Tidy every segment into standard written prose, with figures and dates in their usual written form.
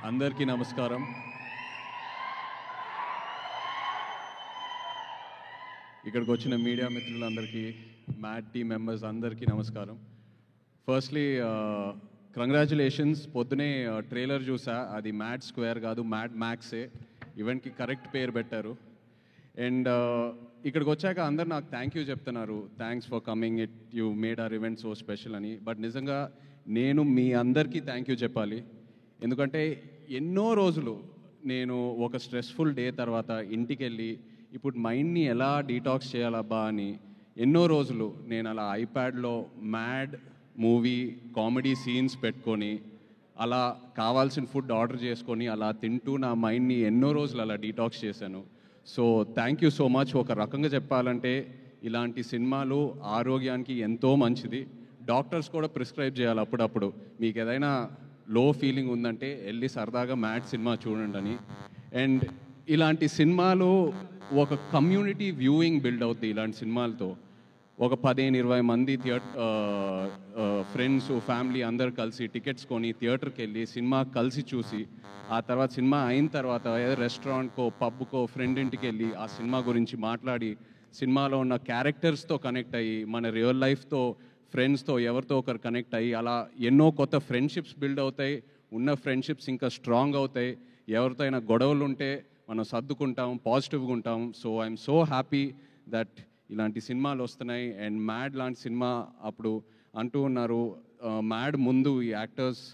అందరికీ నమస్కారం. ఇక్కడికి వచ్చిన మీడియా మిత్రులందరికీ, మ్యాడ్ టీమ్ మెంబర్స్ అందరికీ నమస్కారం. Firstly congratulations. పొద్దునే ట్రైలర్ చూసా, అది మ్యాడ్ స్క్వేర్ కాదు, మ్యాడ్ మ్యాక్సే. ఈవెంట్కి కరెక్ట్ పేరు పెట్టారు. అండ్ ఇక్కడికి వచ్చాక అందరు నాకు థ్యాంక్ యూ చెప్తున్నారు, thanks for coming, you made our event so special అని. బట్ నిజంగా నేను మీ అందరికీ థ్యాంక్ యూ చెప్పాలి. ఎందుకంటే ఎన్నో రోజులు నేను ఒక స్ట్రెస్ఫుల్ డే తర్వాత ఇంటికి వెళ్ళి ఇప్పుడు మైండ్ని ఎలా డీటాక్స్ చేయాలబ్బా అని ఎన్నో రోజులు నేను అలా ఐప్యాడ్లో మ్యాడ్ మూవీ కామెడీ సీన్స్ పెట్టుకొని అలా కావాల్సిన ఫుడ్ ఆర్డర్ చేసుకొని అలా తింటూ నా మైండ్ని ఎన్నో రోజులు అలా డీటాక్స్ చేశాను. So thank you so much. ఒక రకంగా చెప్పాలంటే ఇలాంటి సినిమాలు ఆరోగ్యానికి ఎంతో మంచిది. డాక్టర్స్ కూడా ప్రిస్క్రైబ్ చేయాలి అప్పుడప్పుడు, మీకు ఏదైనా లో ఫీలింగ్ ఉందంటే వెళ్ళి సరదాగా మ్యాడ్ సినిమా చూడండి అని. అండ్ ఇలాంటి సినిమాలు ఒక కమ్యూనిటీ వ్యూయింగ్ బిల్డ్ అవుతుంది. ఇలాంటి సినిమాలతో ఒక 15-20 మంది ఫ్రెండ్స్ ఫ్యామిలీ అందరు కలిసి టికెట్స్ కొని థియేటర్కి వెళ్ళి సినిమా కలిసి చూసి ఆ తర్వాత సినిమా అయిన తర్వాత ఏదో రెస్టారెంట్కో పబ్కో ఫ్రెండ్ ఇంటికి వెళ్ళి ఆ సినిమా గురించి మాట్లాడి సినిమాలో ఉన్న క్యారెక్టర్స్తో కనెక్ట్ అయ్యి మన రియల్ లైఫ్తో ఫ్రెండ్స్తో ఎవరితో ఒకరు కనెక్ట్ అయ్యి అలా ఎన్నో కొత్త ఫ్రెండ్షిప్స్ బిల్డ్ అవుతాయి. ఉన్న ఫ్రెండ్షిప్స్ ఇంకా స్ట్రాంగ్ అవుతాయి. ఎవరితో అయినా గొడవలు ఉంటే మనం సర్దుకుంటాం, పాజిటివ్గా ఉంటాం. So I'm so happy that ఇలాంటి సినిమాలు వస్తున్నాయి. అండ్ మ్యాడ్ లాంటి సినిమా అప్పుడు అంటూ ఉన్నారు, మ్యాడ్ ముందు ఈ యాక్టర్స్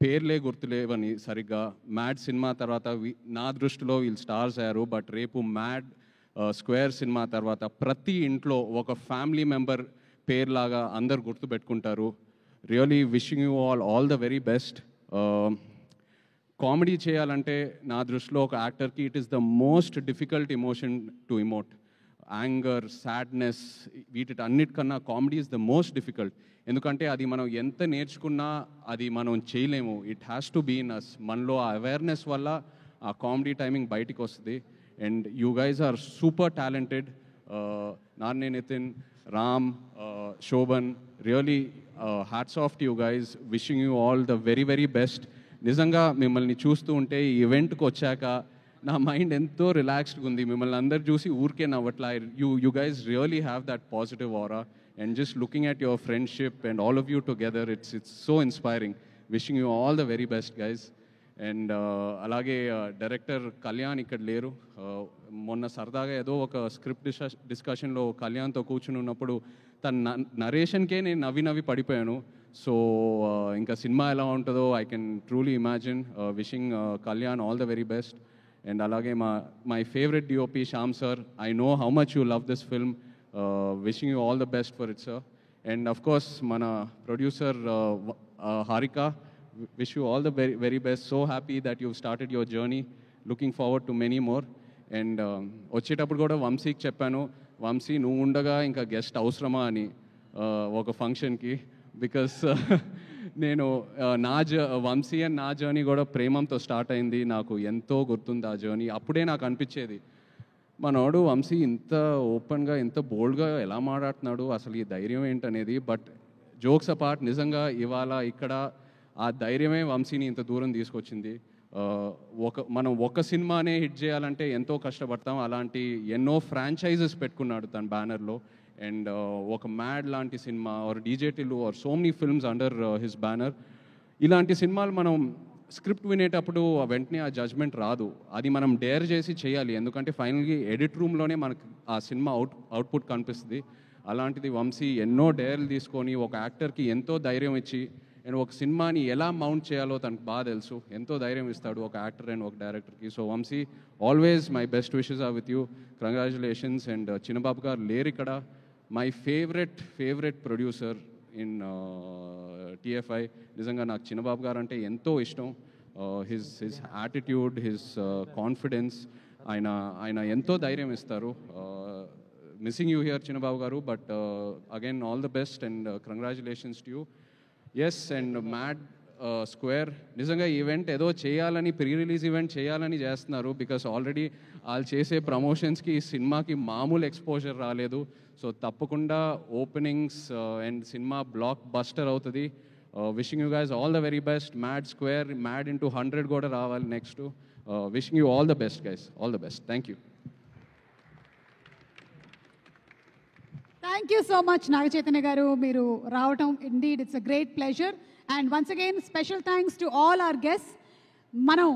పేర్లే గుర్తులేవని సరిగ్గా. మ్యాడ్ సినిమా తర్వాత నా దృష్టిలో వీళ్ళు స్టార్స్ అయ్యారు. బట్ రేపు మ్యాడ్ స్క్వేర్ సినిమా తర్వాత ప్రతి ఇంట్లో ఒక ఫ్యామిలీ మెంబర్ పేర్లాగా అందరు గుర్తుపెట్టుకుంటారు. Really wishing you all the very best. Comedy చేయాలంటే నా దృష్టిలో ఒక యాక్టర్కి it is the most difficult emotion to emote. Anger, sadness, వీటి అన్నిటికన్నా comedy is the most difficult. ఎందుకంటే అది మనం ఎంత నేర్చుకున్నా అది మనం చేయలేము. It has to be in us. మనలో ఆ అవేర్నెస్ వల్ల ఆ కామెడీ టైమింగ్ బయటికి వస్తుంది. And you guys are super talented. నాన్నే Nitin, Ram, Shobhan, really hats off to you guys. Wishing you all the very very best. నిజంగా మిమ్మల్ని చూస్తూ ఉంటే ఈ ఈవెంట్కి వచ్చాక నా మైండ్ ఎంతో రిలాక్స్డ్గా ఉంది. మిమ్మల్ని అందరు చూసి ఊరికే నవ్వట్లా. You guys really have that positive aura. And just looking at your friendship and all of you together, it's so inspiring. Wishing you all the very best guys. And అలాగే డైరెక్టర్ కళ్యాణ్ ఇక్కడ లేరు. మొన్న సరదాగా ఏదో ఒక స్క్రిప్ట్ డిస్కషన్లో కళ్యాణ్తో కూర్చుని ఉన్నప్పుడు తన నరేషన్కే నేను నవ్వి పడిపోయాను. సో ఇంకా సినిమా ఎలా ఉంటుందో I can truly imagine. Wishing Kalyan all the very best. And అలాగే my favourite DOP Shyam sir, I know how much you love this film. Wishing you all the best for it sir. And of course మన producer Harika, wish you all the very very best. So happy that you've started your journey. Looking forward to many more. And వచ్చేటప్పుడు కూడా వంశీకి చెప్పాను, వంశీ నువ్వు ఉండగా ఇంకా guest అవసరమా అని ఒక ఫంక్షన్కి. బికాస్ నేను వంశీ అండ్ నా జర్నీ కూడా ప్రేమంతో స్టార్ట్ అయింది. నాకు ఎంతో గుర్తుంది ఆ జర్నీ. అప్పుడే నాకు అనిపించేది, మనోడు వంశీ ఇంత ఓపెన్గా ఇంత బోల్డ్గా ఎలా మాట్లాడుతున్నాడు, అసలు ఈ ధైర్యం ఏంటనేది. బట్ జోక్స్ అపార్ట్, నిజంగా ఇవాళ ఇక్కడ ఆ ధైర్యమే వంశీని ఇంత దూరం తీసుకొచ్చింది. మనం ఒక సినిమానే హిట్ చేయాలంటే ఎంతో కష్టపడతాం. అలాంటి ఎన్నో ఫ్రాంచైజెస్ పెట్టుకున్నాడు తన బ్యానర్లో. అండ్ ఒక మ్యాడ్ లాంటి సినిమా or DJ Tillu or so many films under his banner. ఇలాంటి సినిమాలు మనం స్క్రిప్ట్ వినేటప్పుడు వెంటనే ఆ జడ్జ్మెంట్ రాదు. అది మనం డేర్ చేసి చేయాలి. ఎందుకంటే ఫైనల్గా ఎడిట్ రూమ్లోనే మనకు ఆ సినిమా అవుట్పుట్ కనిపిస్తుంది. అలాంటిది వంశీ ఎన్నో డేర్లు తీసుకొని ఒక యాక్టర్కి ఎంతో ధైర్యం ఇచ్చి అండ్ ఒక సినిమాని ఎలా మౌంట్ చేయాలో తనకు బాగా తెలుసు. ఎంతో ధైర్యం ఇస్తాడు ఒక యాక్టర్ అండ్ ఒక డైరెక్టర్కి. So Vamsi, always my best wishes are with you. Congratulations. And Chinnababu గారు లేరు ఇక్కడ. My favourite producer in TFI. నిజంగా నాకు చిన్నబాబు గారు అంటే ఎంతో ఇష్టం. హిజ్ యాటిట్యూడ్, హిజ్ కాన్ఫిడెన్స్, ఆయన ఎంతో ధైర్యం ఇస్తారు. Missing you here Chinnababu garu. But again all the best and congratulations to you. Yes. And Mad Square నిజంగా ఈవెంట్ ఏదో చేయాలని, ప్రీ రిలీజ్ ఈవెంట్ చేయాలని చేస్తున్నారు. బికాస్ ఆల్రెడీ వాళ్ళు చేసే ప్రమోషన్స్కి ఈ సినిమాకి మామూలు ఎక్స్పోజర్ రాలేదు. సో తప్పకుండా openings and cinema blockbuster అవుతుంది. Wishing you guys all the very best. Mad Square, Mad into 100 కూడా రావాలి next. Wishing you all the best guys, all the best. Thank you. Thank you so much, Naga Chaitanya garu. Meeru raavatam, indeed it's a great pleasure. And once again, special thanks to all our guests. Manam